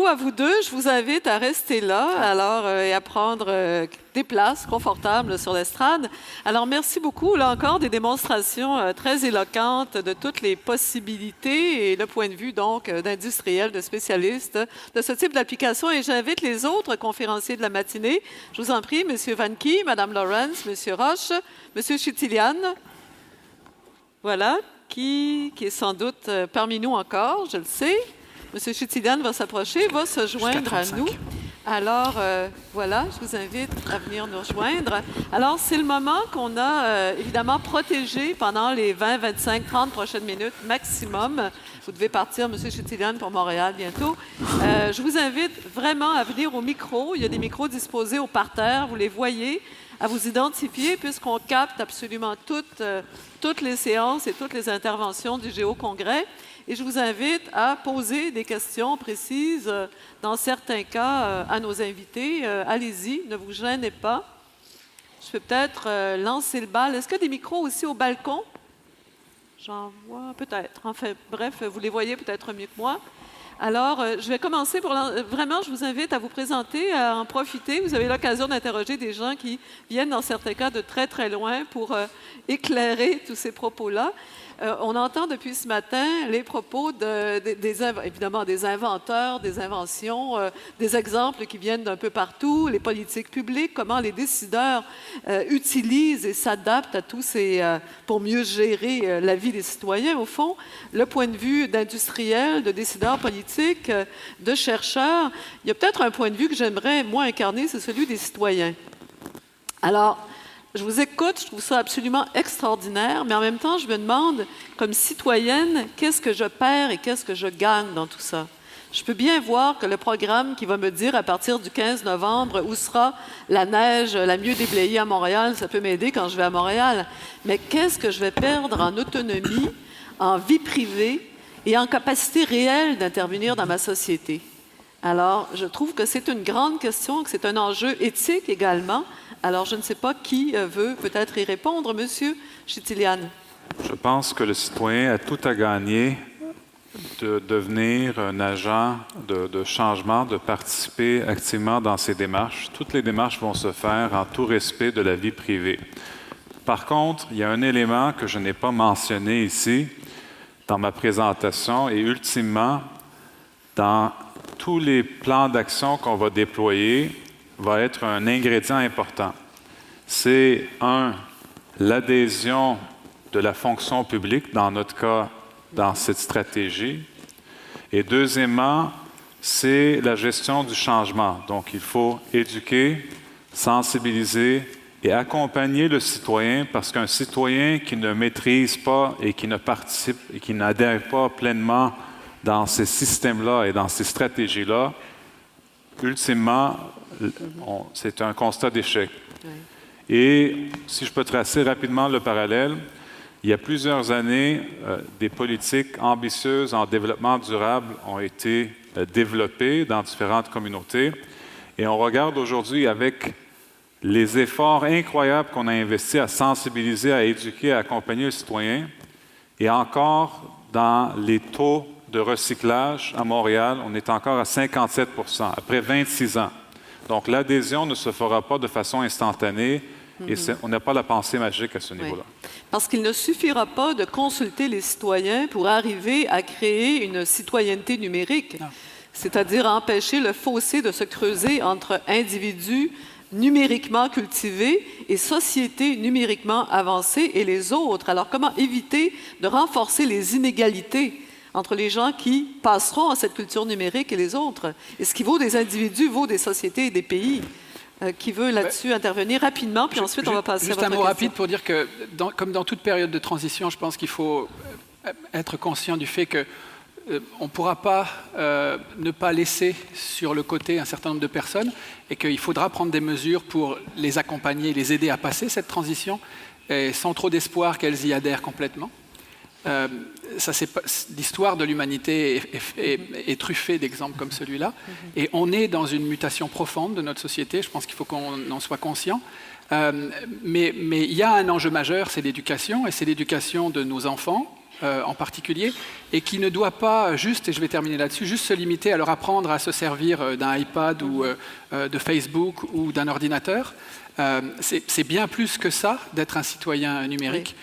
à vous deux. Je vous invite à rester là et à prendre des places confortables sur l'estrade. Alors, merci beaucoup, là encore, des démonstrations très éloquentes de toutes les possibilités et le point de vue, donc, d'industriels, de spécialistes de ce type d'application. Et j'invite les autres conférenciers de la matinée. Je vous en prie, M. Vanqui, Mme Lawrence, M. Roche, M. Chitilian. Voilà, qui est sans doute parmi nous encore, je le sais. M. Chitilian va s'approcher, va se joindre à nous. Alors, voilà, je vous invite à venir nous rejoindre. Alors, c'est le moment qu'on a évidemment protégé pendant les 20, 25, 30 prochaines minutes maximum. Vous devez partir, M. Chitilian, pour Montréal bientôt. Je vous invite vraiment à venir au micro. Il y a des micros disposés au parterre, vous les voyez, à vous identifier puisqu'on capte absolument toutes les séances et toutes les interventions du Géocongrès. Et je vous invite à poser des questions précises, dans certains cas, à nos invités. Allez-y, ne vous gênez pas. Je peux peut-être lancer le bal. Est-ce qu'il y a des micros aussi au balcon? J'en vois peut-être. Enfin, bref, vous les voyez peut-être mieux que moi. Alors, je vais commencer vraiment, je vous invite à vous présenter, à en profiter. Vous avez l'occasion d'interroger des gens qui viennent, dans certains cas, de très, très loin pour éclairer tous ces propos-là. On entend depuis ce matin les propos évidemment des inventeurs, des inventions, des exemples qui viennent d'un peu partout, les politiques publiques, comment les décideurs utilisent et s'adaptent à tous ces... pour mieux gérer la vie des citoyens, au fond. Le point de vue d'industriels, de décideurs politiques, de chercheurs. Il y a peut-être un point de vue que j'aimerais, moi, incarner, c'est celui des citoyens. Alors, je vous écoute, je trouve ça absolument extraordinaire, mais en même temps, je me demande, comme citoyenne, qu'est-ce que je perds et qu'est-ce que je gagne dans tout ça? Je peux bien voir que le programme qui va me dire à partir du 15 novembre où sera la neige la mieux déblayée à Montréal, ça peut m'aider quand je vais à Montréal. Mais qu'est-ce que je vais perdre en autonomie, en vie privée et en capacité réelle d'intervenir dans ma société? Alors, je trouve que c'est une grande question, que c'est un enjeu éthique également. Alors, je ne sais pas qui veut peut-être y répondre. Monsieur Chitilian. Je pense que le citoyen a tout à gagner de devenir un agent de changement, de participer activement dans ces démarches. Toutes les démarches vont se faire en tout respect de la vie privée. Par contre, il y a un élément que je n'ai pas mentionné ici dans ma présentation et ultimement, dans tous les plans d'action qu'on va déployer, va être un ingrédient important. C'est, l'adhésion de la fonction publique, dans notre cas, dans cette stratégie. Et deuxièmement, c'est la gestion du changement. Donc, il faut éduquer, sensibiliser et accompagner le citoyen parce qu'un citoyen qui ne maîtrise pas et qui ne participe et qui n'adhère pas pleinement dans ces systèmes-là et dans ces stratégies-là, ultimement, c'est un constat d'échec. Oui. Et si je peux tracer rapidement le parallèle, il y a plusieurs années, des politiques ambitieuses en développement durable ont été développées dans différentes communautés. Et on regarde aujourd'hui avec les efforts incroyables qu'on a investis à sensibiliser, à éduquer, à accompagner le citoyen. Et encore, dans les taux de recyclage à Montréal, on est encore à 57 % après 26 ans. Donc, l'adhésion ne se fera pas de façon instantanée et on n'a pas la pensée magique à ce niveau-là. Parce qu'il ne suffira pas de consulter les citoyens pour arriver à créer une citoyenneté numérique, c'est-à-dire empêcher le fossé de se creuser entre individus numériquement cultivés et sociétés numériquement avancées et les autres. Alors, comment éviter de renforcer les inégalités entre les gens qui passeront à cette culture numérique et les autres? Et ce qui vaut des individus vaut des sociétés et des pays. Qui veut là-dessus intervenir rapidement, puis ensuite on va passer à votre question. Juste un mot rapide pour dire que, comme dans toute période de transition, je pense qu'il faut être conscient du fait qu'on ne pourra pas ne pas laisser sur le côté un certain nombre de personnes et qu'il faudra prendre des mesures pour les accompagner, les aider à passer cette transition, et sans trop d'espoir qu'elles y adhèrent complètement. L'histoire de l'humanité est truffée d'exemples comme celui-là. Et on est dans une mutation profonde de notre société. Je pense qu'il faut qu'on en soit conscient. Mais il y a un enjeu majeur, c'est l'éducation. Et c'est l'éducation de nos enfants, en particulier, et qui ne doit pas juste, et je vais terminer là-dessus, juste se limiter à leur apprendre à se servir d'un iPad ou de Facebook ou d'un ordinateur. C'est bien plus que ça, d'être un citoyen numérique.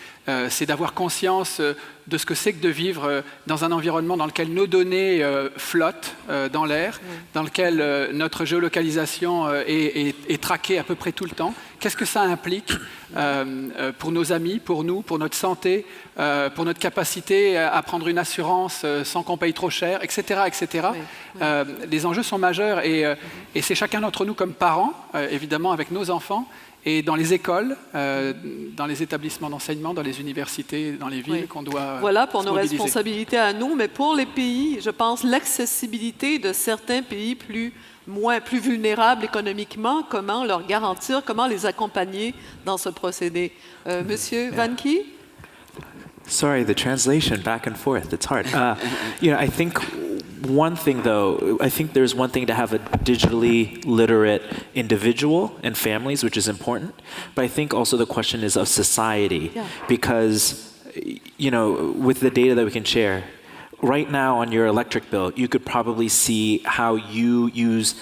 C'est d'avoir conscience de ce que c'est que de vivre dans un environnement dans lequel nos données flottent dans l'air, dans lequel notre géolocalisation est traquée à peu près tout le temps. Qu'est-ce que ça implique pour nos amis, pour nous, pour notre santé, pour notre capacité à prendre une assurance sans qu'on paye trop cher, etc. etc. Les enjeux sont majeurs et c'est chacun d'entre nous comme parents, évidemment avec nos enfants, et dans les écoles, dans les établissements d'enseignement, dans les universités, dans les villes qu'on doit Voilà pour se nos mobiliser. responsabilités à nous, mais pour les pays, je pense l'accessibilité de certains pays plus vulnérables économiquement, comment leur garantir, comment les accompagner dans ce procédé. Monsieur Vanke? Sorry, the translation back and forth, it's hard. I think one thing though, I think there's one thing to have a digitally literate individual and families, which is important, but I think also the question is of society, because, with the data that we can share, right now on your electric bill, you could probably see how you use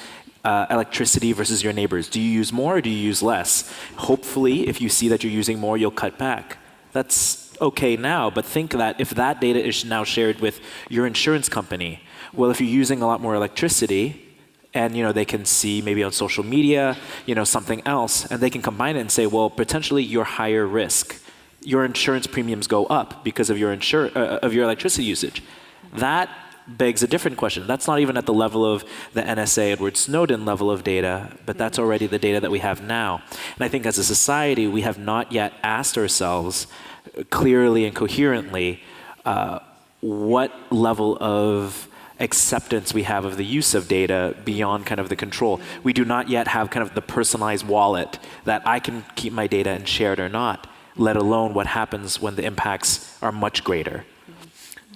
electricity versus your neighbors. Do you use more or do you use less? Hopefully, if you see that you're using more, you'll cut back. That's okay now, but think that if that data is now shared with your insurance company, well, if you're using a lot more electricity, and they can see maybe on social media, something else, and they can combine it and say, well, potentially you're higher risk. Your insurance premiums go up because of your electricity usage. That begs a different question. That's not even at the level of the NSA Edward Snowden level of data, but that's already the data that we have now. And I think as a society, we have not yet asked ourselves clearly and coherently what level of acceptance we have of the use of data beyond kind of the control. We do not yet have kind of the personalized wallet that I can keep my data and share it or not, let alone what happens when the impacts are much greater.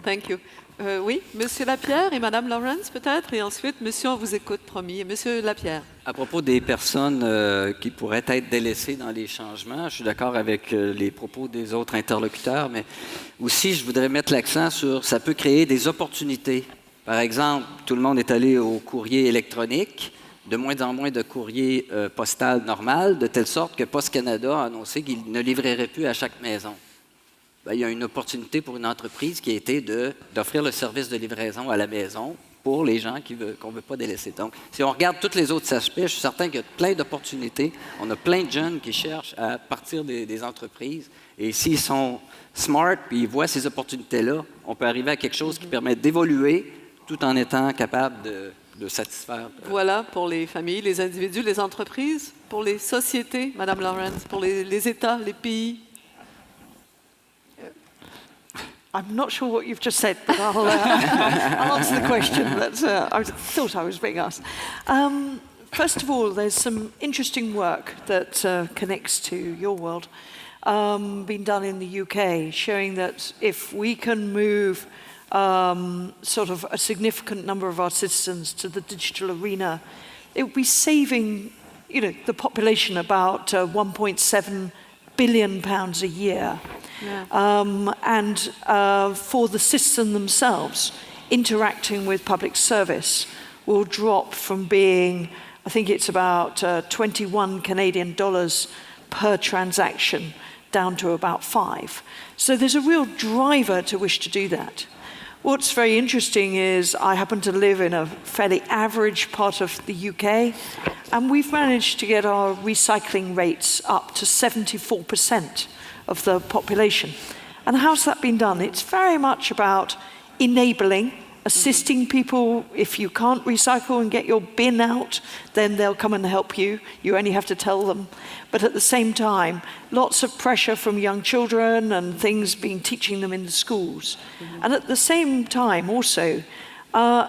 Thank you. Oui, Monsieur Lapierre et Madame Lawrence peut-être, et ensuite, Monsieur, on vous écoute, promis. Monsieur Lapierre. À propos des personnes qui pourraient être délaissées dans les changements, je suis d'accord avec les propos des autres interlocuteurs, mais aussi je voudrais mettre l'accent sur ça peut créer des opportunités. Par exemple, tout le monde est allé au courrier électronique, de moins en moins de courrier postal normal, de telle sorte que Post Canada a annoncé qu'il ne livrerait plus à chaque maison. Bien, il y a une opportunité pour une entreprise qui a été d'offrir le service de livraison à la maison pour les gens qu'on ne veut pas délaisser. Donc, si on regarde tous les autres aspects, je suis certain qu'il y a plein d'opportunités. On a plein de jeunes qui cherchent à partir des entreprises. Et s'ils sont smart puis ils voient ces opportunités-là, on peut arriver à quelque chose qui permet d'évoluer tout en étant capable de satisfaire. Voilà pour les familles, les individus, les entreprises, pour les sociétés, Madame Lawrence, pour les États, les pays. I'm not sure what you've just said, but I'll answer the question that I thought I was being asked. First of all, there's some interesting work that connects to your world, being done in the UK, showing that if we can move sort of a significant number of our citizens to the digital arena, it would be saving, the population about £1.7 billion a year. Yeah. And for the system themselves, interacting with public service will drop from being, I think it's about 21 Canadian dollars per transaction down to about 5. So there's a real driver to wish to do that. What's very interesting is I happen to live in a fairly average part of the UK, and we've managed to get our recycling rates up to 74% of the population. And how's that been done? It's very much about enabling, assisting people. If you can't recycle and get your bin out, then they'll come and help you. You only have to tell them. But at the same time, lots of pressure from young children and things being teaching them in the schools. And at the same time also,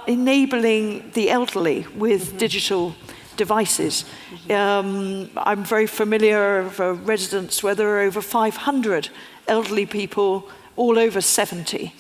enabling the elderly with digital devices. I'm very familiar of residents where there are over 500 elderly people, all over 70.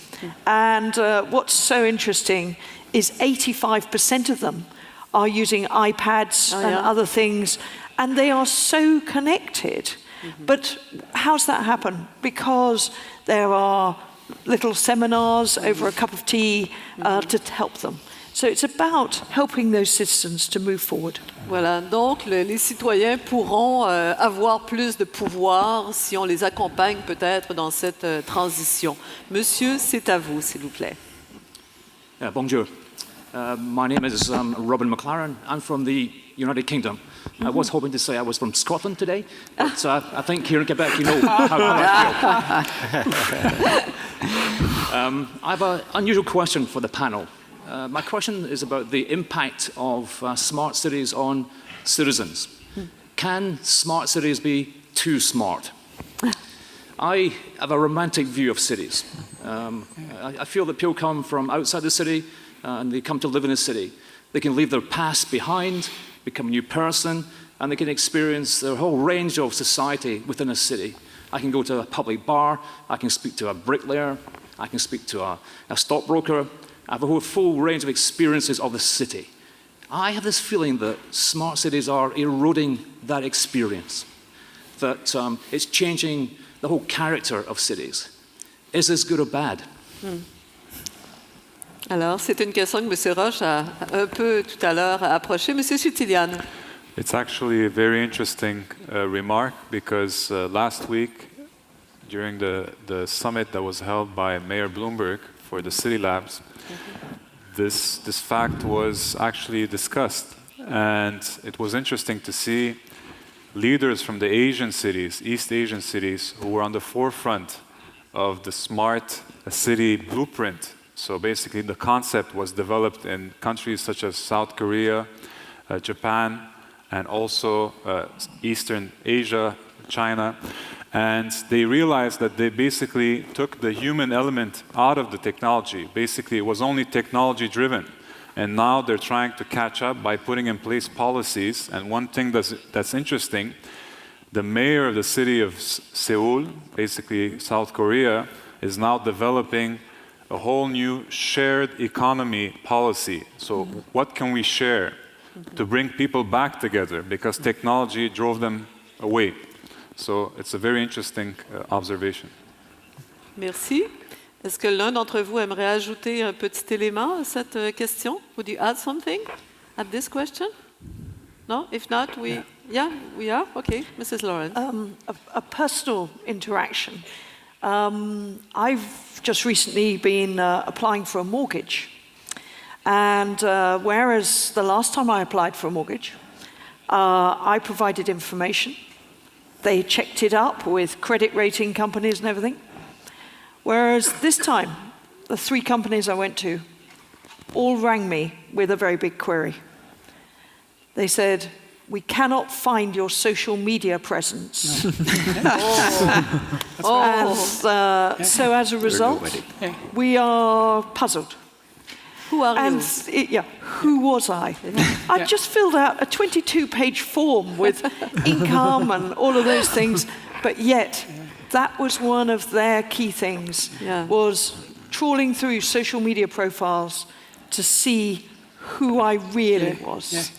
And what's so interesting is 85% of them are using iPads and other things, and they are so connected. But how's that happen? Because there are little seminars over a cup of tea to help them. So it's about helping those citizens to move forward. Voilà, donc les citoyens pourront avoir plus de pouvoir si on les accompagne peut-être dans cette transition. Monsieur, c'est à vous, s'il vous plaît. Bonjour. My name is Robin McLaren. I'm from the United Kingdom. I was hoping to say I was from Scotland today, but I think here in Quebec, you know how I feel. I have an unusual question for the panel. My question is about the impact of smart cities on citizens. Can smart cities be too smart? I have a romantic view of cities. I feel that people come from outside the city and they come to live in a city. They can leave their past behind, become a new person, and they can experience the whole range of society within a city. I can go to a public bar, I can speak to a bricklayer, I can speak to a stockbroker. I have a whole full range of experiences of the city. I have this feeling that smart cities are eroding that experience, that it's changing the whole character of cities. Is this good or bad? Alors, c'est une question que M. Roche a un peu tout à l'heure approchée. M. Sutilian. It's actually a very interesting remark because last week, during the summit that was held by Mayor Bloomberg for the City Labs, this fact was actually discussed. And it was interesting to see leaders from the Asian cities, East Asian cities, who were on the forefront of the smart city blueprint. So basically the concept was developed in countries such as South Korea, Japan, and also Eastern Asia, China. And they realized that they basically took the human element out of the technology. Basically, it was only technology driven. And now they're trying to catch up by putting in place policies. And one thing that's interesting, the mayor of the city of Seoul, basically South Korea, is now developing a whole new shared economy policy. So what can we share to bring people back together? Because technology drove them away. So it's a very interesting observation. Merci. Est-ce que l'un d'entre vous aimerait ajouter un petit élément à cette question? Would you add something at this question? No? If not, we are? Okay. Mrs. Lawrence. A personal interaction. I've just recently been applying for a mortgage. And whereas the last time I applied for a mortgage, I provided information. They checked it up with credit rating companies and everything. Whereas this time, the 3 companies I went to all rang me with a very big query. They said, "We cannot find your social media presence." So as a result, we are puzzled. Who are And you? who was I? I just filled out a 22-page form with income and all of those things, but yet that was one of their key things, was trawling through social media profiles to see who I really was.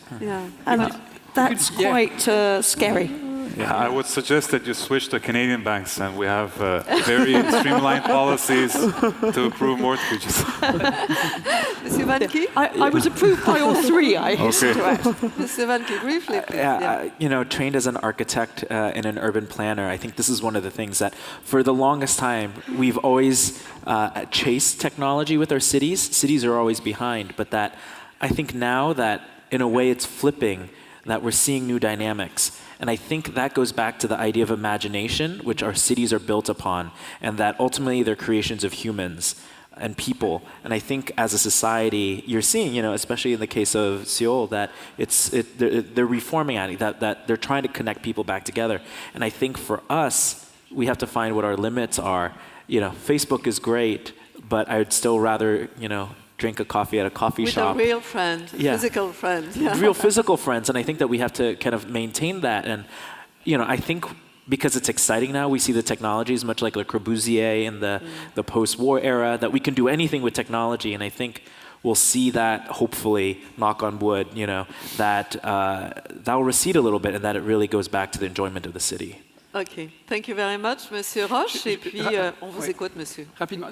And that's quite scary. Yeah, I would suggest that you switch to Canadian banks, and we have very streamlined policies to approve mortgages. Monsieur Vanke? I was approved by all 3, I hasten to add. Monsieur Vanke, briefly, please. You know, trained as an architect and an urban planner, I think this is one of the things that for the longest time, we've always chased technology with our cities. Cities are always behind, but that I think now that in a way it's flipping, that we're seeing new dynamics. And I think that goes back to the idea of imagination, which our cities are built upon, and that ultimately they're creations of humans and people. And I think as a society, you're seeing, you know, especially in the case of Seoul, that they're reforming at it, that they're trying to connect people back together. And I think for us, we have to find what our limits are. You know, Facebook is great, but I'd still rather, you know, drink a coffee at a coffee shop. With a real friend, physical friend. Real physical friends. And I think that we have to kind of maintain that. And, you know, I think because it's exciting now, we see the technologies much like Le Corbusier in the post-war era, that we can do anything with technology. And I think we'll see that, hopefully, knock on wood, you know, that will recede a little bit and that it really goes back to the enjoyment of the city. OK. Thank you very much, Monsieur Roche. Et puis, on vous écoute, monsieur. Rapidement,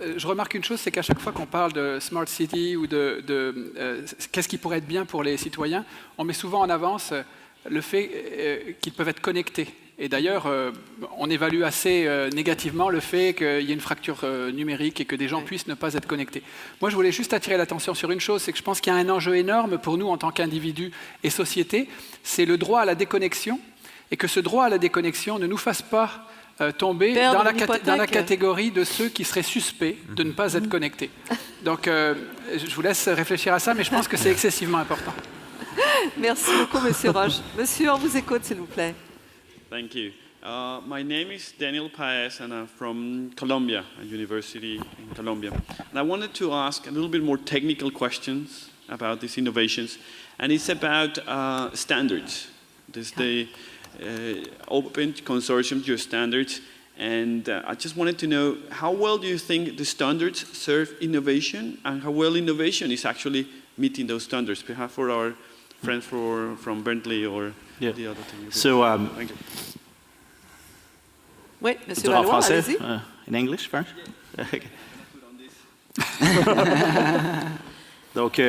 je remarque une chose, c'est qu'à chaque fois qu'on parle de Smart City ou qu'est-ce qui pourrait être bien pour les citoyens, on met souvent en avance le fait qu'ils peuvent être connectés. Et d'ailleurs, on évalue assez négativement le fait qu'il y ait une fracture numérique et que des gens puissent ne pas être connectés. Moi, je voulais juste attirer l'attention sur une chose, c'est que je pense qu'il y a un enjeu énorme pour nous en tant qu'individus et société, c'est le droit à la déconnexion, et que ce droit à la déconnexion ne nous fasse pas tomber dans la catégorie de ceux qui seraient suspects de ne pas être connectés. Donc, je vous laisse réfléchir à ça, mais je pense que c'est excessivement important. Merci beaucoup, Monsieur Roche. Monsieur, on vous écoute, s'il vous plaît. Thank you. My name is Daniel Paez, and I'm from Columbia, a university in Colombia. And I wanted to ask a little bit more technical questions about these innovations, and it's about standards. There's the Open Consortium to standards, and I just wanted to know how well do you think the standards serve innovation, and how well innovation is actually meeting those standards, perhaps for our friends from Bentley or the other thing. So, Thank you. Oui, Monsieur en Valois, français? allez-y. In English first? Okay. Donc,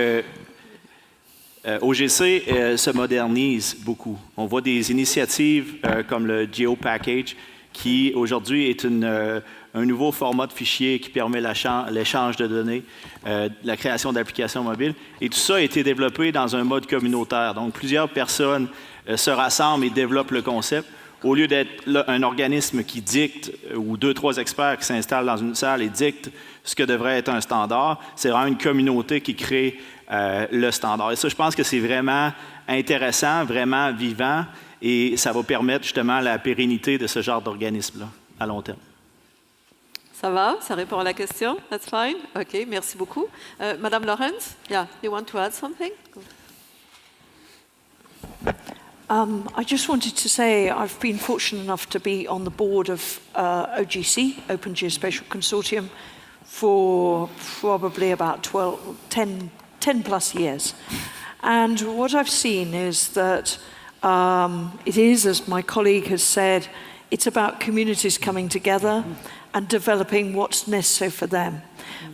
OGC se modernise beaucoup. On voit des initiatives comme le GeoPackage, qui aujourd'hui est un nouveau format de fichier qui permet l'échange de données, la création d'applications mobiles. Et tout ça a été développé dans un mode communautaire. Donc, plusieurs personnes se rassemblent et développent le concept. Au lieu d'être un organisme qui dicte, ou 2-3 experts qui s'installent dans une salle et dictent ce que devrait être un standard, c'est vraiment une communauté qui crée le standard. Et ça, je pense que c'est vraiment intéressant, vraiment vivant, et ça va permettre justement la pérennité de ce genre d'organisme-là à long terme. Ça va? Ça répond à la question? That's fine? OK, merci beaucoup. Madame Lawrence, yeah, you want to add something? I just wanted to say I've been fortunate enough to be on the board of OGC, Open Geospatial Consortium, for probably about 10 plus years. And what I've seen is that it is, as my colleague has said, it's about communities coming together and developing what's necessary for them.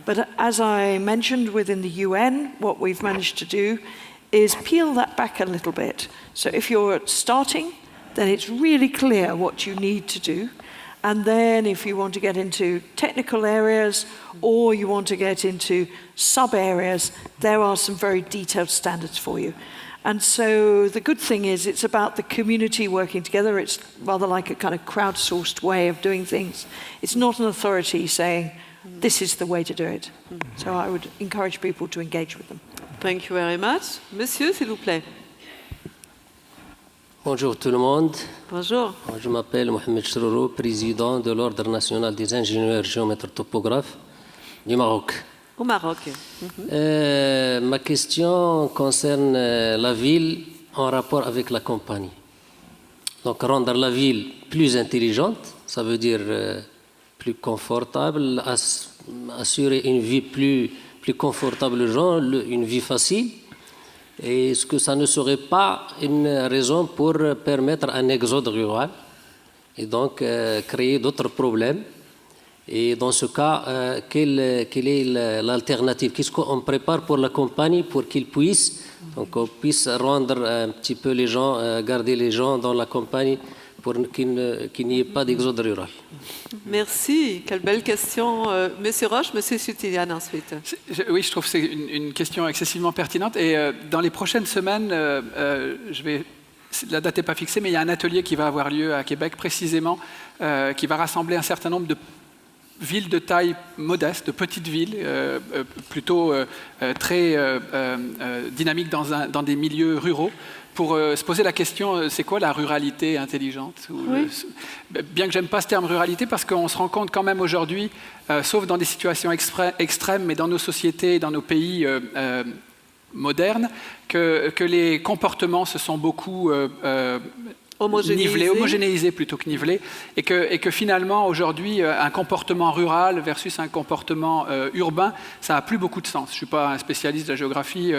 But as I mentioned within the UN, what we've managed to do is peel that back a little bit. So if you're starting, then it's really clear what you need to do. And then if you want to get into technical areas or you want to get into sub-areas, there are some very detailed standards for you. And so the good thing is it's about the community working together. It's rather like a kind of crowdsourced way of doing things. It's not an authority saying, this is the way to do it. So I would encourage people to engage with them. Thank you very much. Monsieur, s'il vous plaît. Bonjour tout le monde. Bonjour. Je m'appelle Mohamed Chrourou, président de l'Ordre national des ingénieurs géomètres topographes du Maroc. Au Maroc. Ma question concerne la ville en rapport avec la campagne. Donc rendre la ville plus intelligente, ça veut dire plus confortable, assurer une vie plus confortable aux gens, une vie facile. Et est-ce que ça ne serait pas une raison pour permettre un exode rural et donc créer d'autres problèmes? Et dans ce cas, quelle est l'alternative? Qu'est-ce qu'on prépare pour la campagne pour qu'ils puissent, donc on puisse rendre un petit peu les gens, garder les gens dans la campagne pour qu'il n'y ait pas d'exode rural? Merci. Quelle belle question. Monsieur Roche, Monsieur Sutilian ensuite. Oui, je trouve que c'est une question excessivement pertinente. Et dans les prochaines semaines, la date n'est pas fixée, mais il y a un atelier qui va avoir lieu à Québec précisément, qui va rassembler un certain nombre de villes de taille modeste, de petites villes, plutôt très dynamiques dans des milieux ruraux, pour se poser la question, c'est quoi la ruralité intelligente? Oui. Bien que j'aime pas ce terme ruralité, parce qu'on se rend compte quand même aujourd'hui, sauf dans des situations extrêmes, mais dans nos sociétés, dans nos pays modernes, que les comportements se sont beaucoup homogénéisés plutôt que nivelés, et que finalement aujourd'hui un comportement rural versus un comportement urbain, ça n'a plus beaucoup de sens. Je ne suis pas un spécialiste de la géographie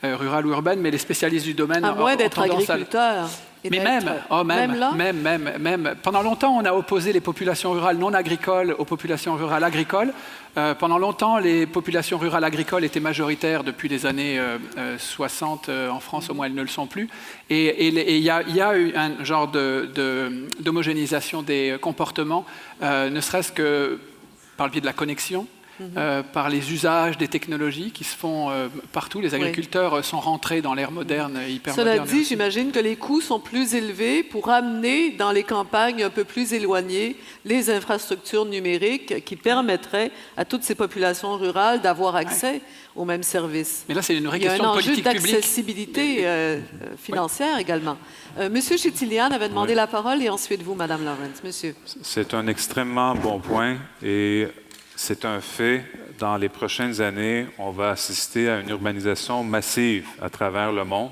rurale ou urbaine, mais les spécialistes du domaine à moins d'être agriculteur. Et Mais d'être- même. Pendant longtemps, on a opposé les populations rurales non agricoles aux populations rurales agricoles. Pendant longtemps, les populations rurales agricoles étaient majoritaires depuis les années 60. En France, au moins, elles ne le sont plus. Et il y a eu un genre d'homogénéisation des comportements, ne serait-ce que par le biais de la connexion. Par les usages des technologies qui se font partout. Les agriculteurs sont rentrés dans l'ère moderne et hyper Cela moderne. dit, j'imagine que les coûts sont plus élevés pour amener dans les campagnes un peu plus éloignées les infrastructures numériques qui permettraient à toutes ces populations rurales d'avoir accès aux mêmes services. Mais là, c'est une vraie Il y a question un de enjeu politique publique. d'accessibilité financière également. Monsieur Chitilian avait demandé la parole et ensuite vous, Madame Lawrence. Monsieur. C'est un extrêmement bon point et c'est un fait. Dans les prochaines années, on va assister à une urbanisation massive à travers le monde.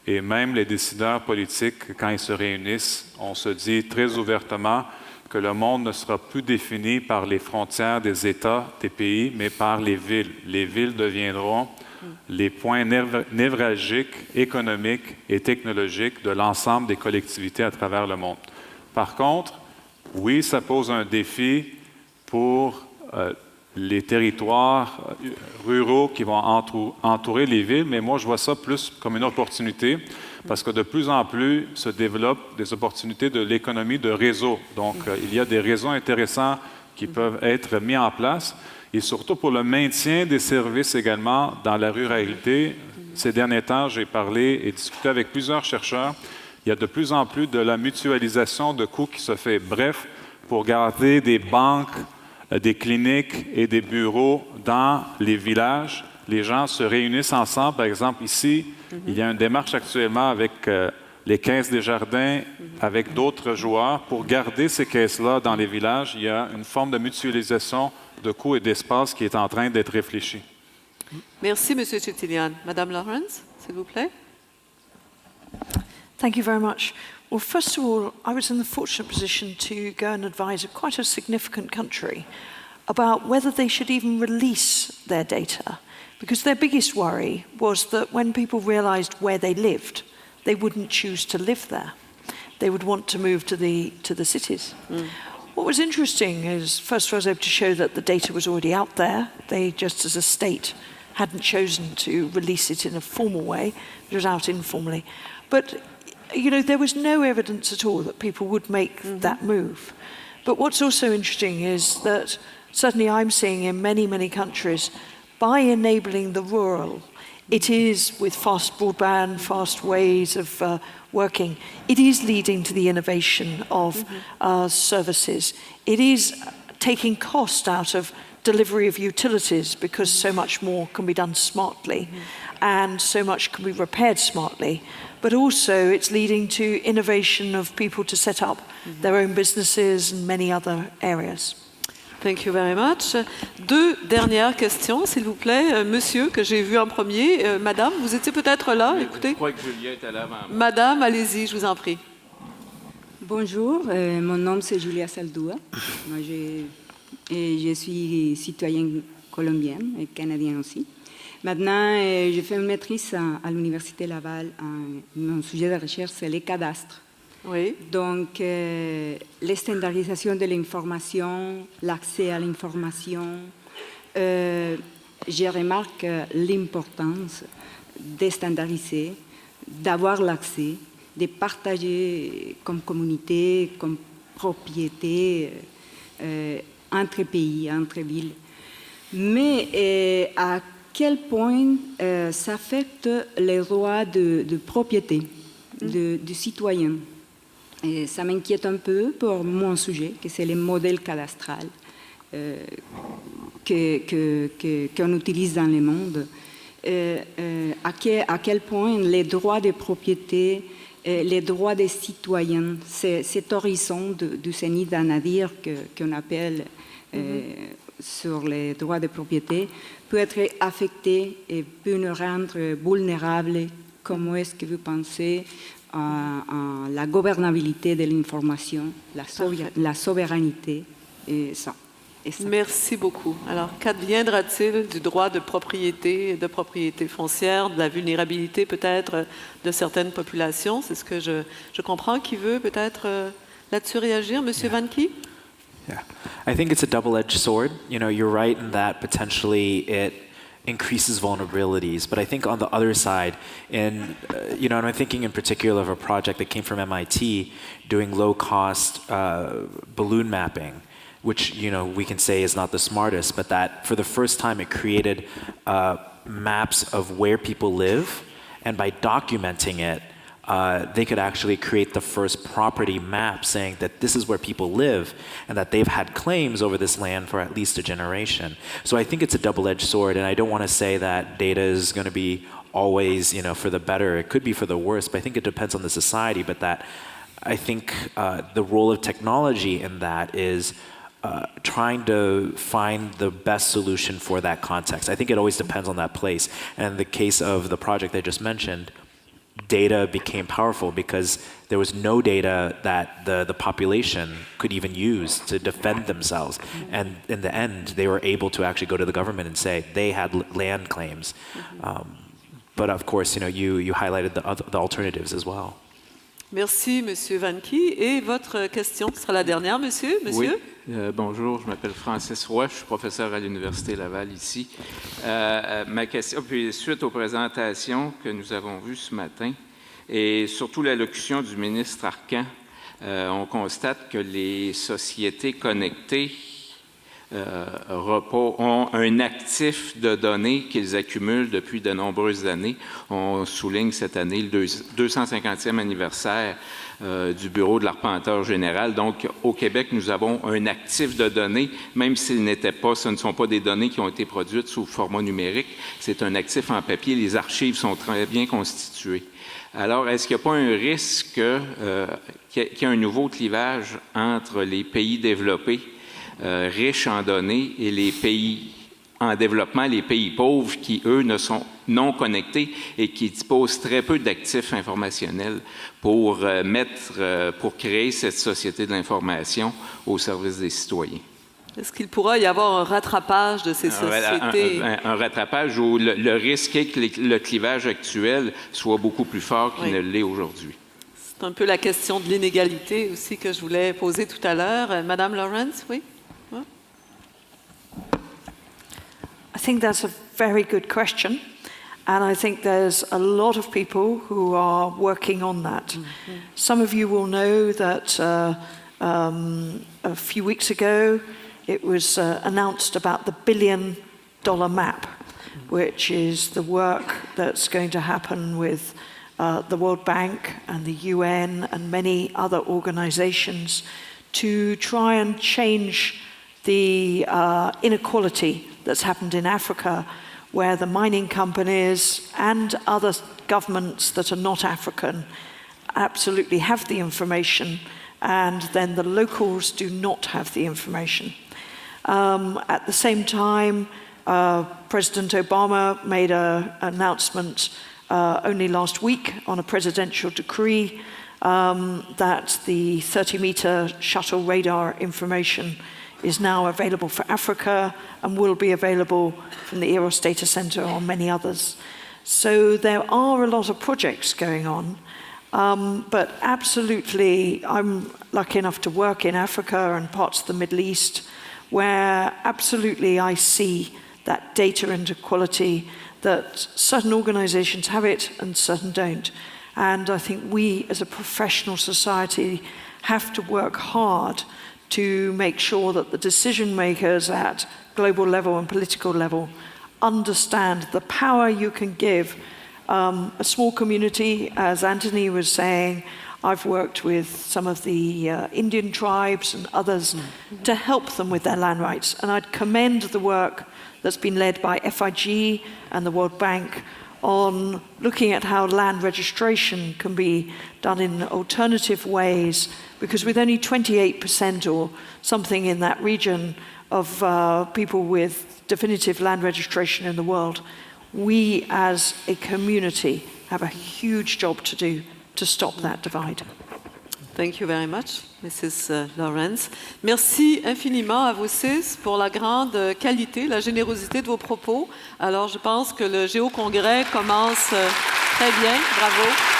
Et même les décideurs politiques, quand ils se réunissent, on se dit très ouvertement que le monde ne sera plus défini par les frontières des États, des pays, mais par les villes. Les villes deviendront les points névralgiques, économiques et technologiques de l'ensemble des collectivités à travers le monde. Par contre, oui, ça pose un défi pour les territoires ruraux qui vont entourer les villes, mais moi, je vois ça plus comme une opportunité parce que de plus en plus se développent des opportunités de l'économie de réseau. Donc, il y a des réseaux intéressants qui peuvent être mis en place et surtout pour le maintien des services également dans la ruralité. Ces derniers temps, j'ai parlé et discuté avec plusieurs chercheurs. Il y a de plus en plus de la mutualisation de coûts qui se fait. Bref, pour garder des banques, des cliniques et des bureaux dans les villages. Les gens se réunissent ensemble. Par exemple, ici, il y a une démarche actuellement avec les caisses des jardins, avec d'autres joueurs. Pour garder ces caisses-là dans les villages, il y a une forme de mutualisation de coûts et d'espace qui est en train d'être réfléchie. Merci, Monsieur Chitilian. Madame Lawrence, s'il vous plaît. Thank you very much. Well, first of all, I was in the fortunate position to go and advise quite a significant country about whether they should even release their data, because their biggest worry was that when people realized where they lived, they wouldn't choose to live there. They would want to move to the cities. What was interesting is, first of all, I was able to show that the data was already out there. They, just as a state, hadn't chosen to release it in a formal way. It was out informally. But you know, there was no evidence at all that people would make that move. But what's also interesting is that certainly I'm seeing in many, many countries, by enabling the rural, it is with fast broadband, fast ways of working, it is leading to the innovation of services. It is taking cost out of delivery of utilities because so much more can be done smartly and so much can be repaired smartly. But also it's leading to innovation of people to set up their own businesses and many other areas. Thank you very much. Deux dernières questions, s'il vous plaît. Monsieur, que j'ai vu en premier. Madame, vous étiez peut-être là, écoutez. Je crois que Julien était là avant. Madame, allez-y, je vous en prie. Bonjour, mon nom c'est Julia Saldua. Moi, je suis citoyenne colombienne et canadienne aussi. Maintenant, je fais une maîtrise à l'Université Laval. Mon sujet de recherche, c'est les cadastres. Oui. Donc, les standardisations de l'information, l'accès à l'information, je remarque l'importance de standardiser, d'avoir l'accès, de partager comme communauté, comme propriété, entre pays, entre villes. Mais à quel point ça affecte les droits de propriété du citoyen. Et ça m'inquiète un peu pour mon sujet, que c'est le modèle cadastral qu'on utilise dans le monde. À quel point les droits de propriété, les droits des citoyens, cet horizon du Zénith d'Anadyr qu'on appelle sur les droits de propriété, peut être affecté et peut nous rendre vulnérables. Comment est-ce que vous pensez à la gouvernabilité de l'information, la souveraineté et ça? Et ça. Merci beaucoup. Alors, qu'adviendra-t-il du droit de propriété foncière, de la vulnérabilité peut-être de certaines populations? C'est ce que je comprends. Qui veut peut-être là-dessus réagir? Monsieur Vanke? Yeah. I think it's a double-edged sword. You know, you're right in that potentially it increases vulnerabilities. But I think on the other side, and I'm thinking in particular of a project that came from MIT doing low-cost balloon mapping, which we can say is not the smartest, but that for the first time it created maps of where people live, and by documenting it, they could actually create the first property map saying that this is where people live and that they've had claims over this land for at least a generation. So I think it's a double-edged sword, and I don't want to say that data is going to be always, for the better. It could be for the worse, but I think it depends on the society. But that I think the role of technology in that is trying to find the best solution for that context. I think it always depends on that place. And in the case of the project I just mentioned, data became powerful because there was no data that the population could even use to defend themselves. And in the end, they were able to actually go to the government and say they had land claims. But of course, you highlighted the alternatives as well. Merci, Monsieur Vanke. Et votre question sera la dernière, monsieur. Oui. Bonjour, je m'appelle Francis Roy, je suis professeur à l'Université Laval ici. Ma question, puis suite aux présentations que nous avons vues ce matin, et surtout l'allocution du ministre Arcan, on constate que les sociétés connectées ont un actif de données qu'ils accumulent depuis de nombreuses années. On souligne cette année le 250e anniversaire du Bureau de l'arpenteur général. Donc, au Québec, nous avons un actif de données, même ce ne sont pas des données qui ont été produites sous format numérique, c'est un actif en papier. Les archives sont très bien constituées. Alors, est-ce qu'il n'y a pas un risque qu'il y ait un nouveau clivage entre les pays développés riches en données et les pays en développement, les pays pauvres qui, eux, ne sont non connectés et qui disposent très peu d'actifs informationnels pour créer cette société de l'information au service des citoyens? Est-ce qu'il pourra y avoir un rattrapage de ces sociétés? Un rattrapage où le risque est que le clivage actuel soit beaucoup plus fort qu'il ne l'est aujourd'hui. C'est un peu la question de l'inégalité aussi que je voulais poser tout à l'heure. Madame Lawrence, oui? I think that's a very good question. And I think there's a lot of people who are working on that. Some of you will know that a few weeks ago, it was announced about the $1 billion map, which is the work that's going to happen with the World Bank and the UN and many other organizations to try and change the inequality that's happened in Africa, where the mining companies and other governments that are not African absolutely have the information, and then the locals do not have the information. At the same time, President Obama made an announcement only last week on a presidential decree that the 30-meter shuttle radar information is now available for Africa and will be available from the Eros Data Center and many others. So there are a lot of projects going on, but absolutely, I'm lucky enough to work in Africa and parts of the Middle East, where absolutely I see that data inequality, that certain organizations have it and certain don't. And I think we as a professional society have to work hard to make sure that the decision makers at global level and political level understand the power you can give a small community. As Anthony was saying, I've worked with some of the Indian tribes and others to help them with their land rights. And I'd commend the work that's been led by FIG and the World Bank on looking at how land registration can be done in alternative ways, because with only 28% or something in that region of people with definitive land registration in the world, we as a community have a huge job to do to stop that divide. Thank you very much, Mrs. Lawrence. Merci infiniment à vous six pour la grande qualité, la générosité de vos propos. Alors, je pense que le Géocongrès commence très bien. Bravo.